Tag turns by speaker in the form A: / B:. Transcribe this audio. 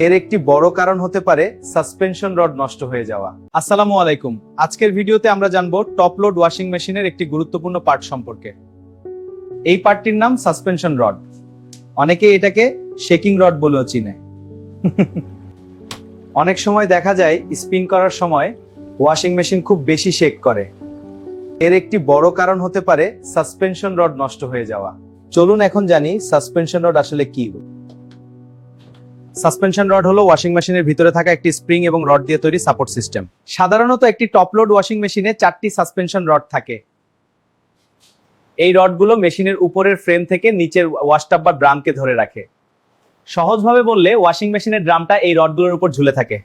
A: এর একটি বড় কারণ হতে পারে সাসপেনশন রড নষ্ট হয়ে যাওয়া। আসসালামু আলাইকুম। আজকের ভিডিওতে আমরা জানবো টপ লোড ওয়াশিং মেশিনের একটি গুরুত্বপূর্ণ পার্ট সম্পর্কে। এই পার্টটির নাম সাসপেনশন রড। অনেকে এটাকে শেকিং রড বলেও চিনে। অনেক সময় দেখা যায় স্পিন করার সময় ওয়াশিং মেশিন খুব বেশি শেক করে। এর একটি বড় কারণ হতে পারে সাসপেনশন রড নষ্ট হয়ে যাওয়া। চলুন এখন জানি সাসপেনশন রড আসলে কি। সাসপেনশন রড হলো ওয়াশিং মেশিনের ভিতরে থাকা একটি স্প্রিং এবং রড দিয়ে তৈরি সাপোর্ট সিস্টেম। সাধারণত একটি টপ লোড ওয়াশিং মেশিনে 4টি সাসপেনশন রড থাকে। এই রডগুলো মেশিনের উপরের ফ্রেম থেকে নিচের ওয়াশটাব বা ড্রামকে ধরে রাখে। সহজভাবে বললে ওয়াশিং মেশিনের ড্রামটা এই রডগুলোর উপর ঝুলে থাকে।